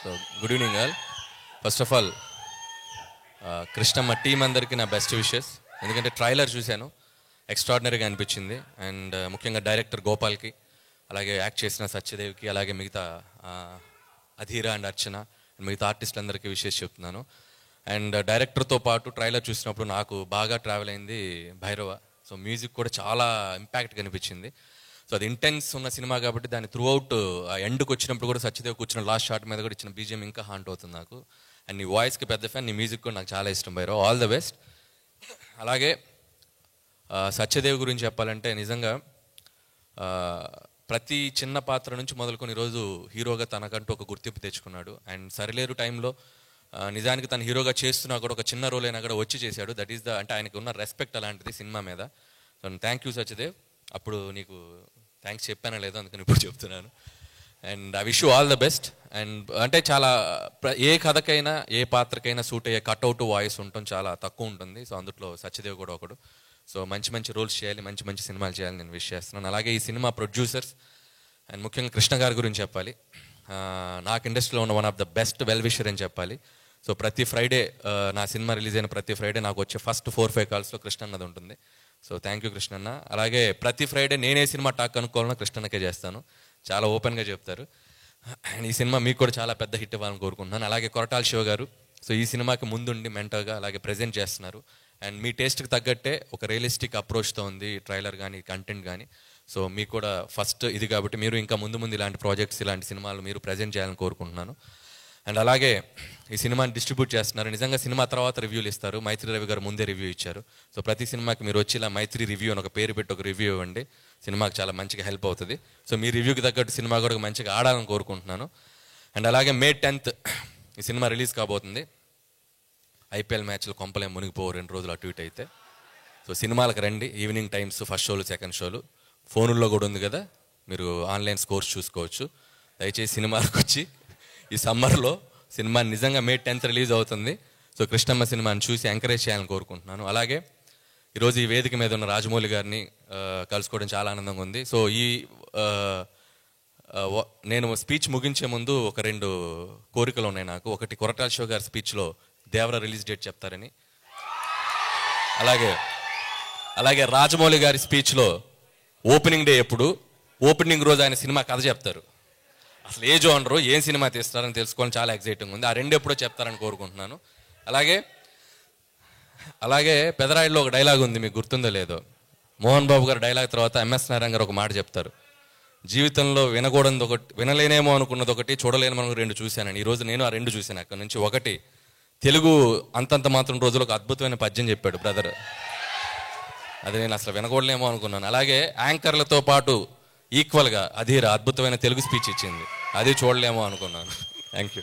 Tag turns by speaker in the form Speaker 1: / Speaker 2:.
Speaker 1: So good evening all. First of all Krishnamma team అందరికీ నా best wishes. ఎందుకంటే trailer చూశాను, ఎక్స్ట్రాడినరీగా అనిపించింది. అండ్ ముఖ్యంగా డైరెక్టర్ గోపాల్కి, అలాగే యాక్ట్ చేసిన సత్యదేవ్కి, అలాగే మిగతా అధీర అండ్ అర్చన అండ్ మిగతా ఆర్టిస్టులందరికీ విషెస్ చెప్తున్నాను. అండ్ డైరెక్టర్తో పాటు ట్రైలర్ చూసినప్పుడు నాకు బాగా ట్రావెల్ అయింది భైరవ. సో మ్యూజిక్ కూడా చాలా ఇంపాక్ట్గా అనిపించింది. సో అది ఇంటెన్స్ ఉన్న సినిమా కాబట్టి దాని త్రూ అవుట్ ఎండ్కి వచ్చినప్పుడు కూడా సత్యదేవ్ కూర్చున్న లాస్ట్ షాట్ మీద కూడా ఇచ్చిన బీజిఎం ఇంకా హాంట్ అవుతుంది నాకు. అండ్ నీ వాయిస్కి పెద్ద ఫ్యాన్, నీ మ్యూజిక్ కూడా నాకు చాలా ఇష్టం భైరవ్. All the best. అలాగే సత్యదేవ్ గురించి చెప్పాలంటే నిజంగా ప్రతి చిన్న పాత్ర నుంచి మొదలుకొని ఈరోజు హీరోగా తనకంటూ ఒక గుర్తింపు తెచ్చుకున్నాడు. అండ్ సరిలేరు టైంలో నిజానికి తను హీరోగా చేస్తున్నా కూడా ఒక చిన్న రోల్ అయినా కూడా వచ్చి చేశాడు. దట్ ఈస్ ద అంటే ఆయనకు ఉన్న రెస్పెక్ట్ అలాంటిది సినిమా మీద. So thank you Satyadev. అప్పుడు నీకు థ్యాంక్స్ చెప్పానా లేదో అందుకని ఇప్పుడు చెప్తున్నాను. And I wish you all the best. And అంటే చాలా ఏ కథకైనా ఏ పాత్రకైనా సూట్ అయ్యే కట్అవుట్ వాయిస్ ఉండటం చాలా తక్కువ ఉంటుంది. సో అందులో సత్యదేవ్ కూడా ఒకడు. సో మంచి మంచి రోల్స్ చేయాలి, మంచి మంచి సినిమాలు చేయాలని నేను విష్ చేస్తున్నాను. అలాగే ఈ సినిమా ప్రొడ్యూసర్స్ అండ్ ముఖ్యంగా కృష్ణ గారి గురించి చెప్పాలి. నాకు ఇండస్ట్రీలో ఉన్న one of the best well wisher అని చెప్పాలి. సో ప్రతి ఫ్రైడే నా సినిమా రిలీజ్ అయిన ప్రతి ఫ్రైడే నాకు వచ్చే ఫస్ట్ 4-5 కాల్స్లో కృష్ణ అన్నది ఉంటుంది. సో థ్యాంక్ యూ కృష్ణన్న. అలాగే ప్రతి ఫ్రైడే నేనే సినిమా టాక్ అనుకోవాలన్నా కృష్ణన్నకే చేస్తాను, చాలా ఓపెన్గా చెప్తారు. అండ్ ఈ సినిమా మీకు కూడా చాలా పెద్ద హిట్ ఇవ్వాలని కోరుకుంటున్నాను. అలాగే కొరటాల శివ గారు, సో ఈ సినిమాకి ముందుండి మెంటర్గా అలాగే ప్రజెంట్ చేస్తున్నారు. అండ్ మీ టేస్ట్కి తగ్గట్టే ఒక రియలిస్టిక్ అప్రోచ్తో ఉంది ట్రైలర్ కానీ కంటెంట్ కానీ. సో మీకు కూడా ఫస్ట్ ఇది కాబట్టి మీరు ఇంకా ముందు ముందు ఇలాంటి ప్రాజెక్ట్స్ ఇలాంటి సినిమాలు మీరు ప్రజెంట్ చేయాలని కోరుకుంటున్నాను. అండ్ అలాగే ఈ సినిమాని డిస్ట్రిబ్యూట్ చేస్తున్నారు. నిజంగా సినిమా తర్వాత రివ్యూలు ఇస్తారు. మైత్రి రవి గారు ముందే రివ్యూ ఇచ్చారు. సో ప్రతి సినిమాకి మీరు వచ్చి ఇలా మైత్రి రివ్యూ అని ఒక పేరు పెట్టి ఒక రివ్యూ ఇవ్వండి, సినిమాకి చాలా మంచిగా హెల్ప్ అవుతుంది. సో మీ రివ్యూకి తగ్గట్టు సినిమా కూడా మంచిగా ఆడాలని కోరుకుంటున్నాను. అండ్ అలాగే May 10th ఈ సినిమా రిలీజ్ కాబోతుంది. IPL మ్యాచ్లు కొంపలే మునిగిపోవు 2 రోజులు అటు ఇటు అయితే. సో సినిమాలకు రండి, ఈవినింగ్ టైమ్స్ ఫస్ట్ షోలు సెకండ్ షోలు ఫోనుల్లో కూడా ఉంది కదా, మీరు ఆన్లైన్ స్కోర్స్ చూసుకోవచ్చు. దయచేసి సినిమాలకు వచ్చి ఈ సమ్మర్లో సినిమా నిజంగా May 10th రిలీజ్ అవుతుంది. సో కృష్ణమ్మ సినిమాని చూసి ఎంకరేజ్ చేయాలని కోరుకుంటున్నాను. అలాగే ఈరోజు ఈ వేదిక మీద ఉన్న రాజమౌళి గారిని కలుసుకోవడం చాలా ఆనందంగా ఉంది. సో నేను స్పీచ్ ముగించే ముందు ఒక 2 కోరికలు ఉన్నాయి నాకు. ఒకటి, కొరటాల శివ గారి స్పీచ్లో దేవర రిలీజ్ డేట్ చెప్తారని. అలాగే రాజమౌళి గారి స్పీచ్లో ఓపెనింగ్ డే ఎప్పుడు, ఓపెనింగ్ రోజు ఆయన సినిమా కథ చెప్తారు. అసలు ఏ జోనరు ఏం సినిమా తీస్తారని తెలుసుకోవాలని చాలా ఎక్సైటింగ్ ఉంది. ఆ 2 ఎప్పుడో చెప్తారని కోరుకుంటున్నాను. అలాగే పెదరాయిలో ఒక డైలాగ్ ఉంది, మీకు గుర్తుందో లేదో. మోహన్ బాబు గారు డైలాగ్ తర్వాత MS నారాయణ గారు ఒక మాట చెప్తారు, జీవితంలో వినకూడదు ఒకటి, వినలేనేమో అనుకున్నది ఒకటి, చూడలేనేమో 2 చూశానని. ఈరోజు నేను ఆ 2 చూశాను. అక్కడ నుంచి ఒకటి, తెలుగు అంతంత మాత్రం రోజులు ఒక అద్భుతమైన పద్యం చెప్పాడు బ్రదర్, అది నేను అసలు వినకూడలేమో అనుకున్నాను. అలాగే యాంకర్లతో పాటు ఈక్వల్గా అధీర అద్భుతమైన తెలుగు స్పీచ్ ఇచ్చింది, అది చూడలేమో అనుకున్నాను. Thank you.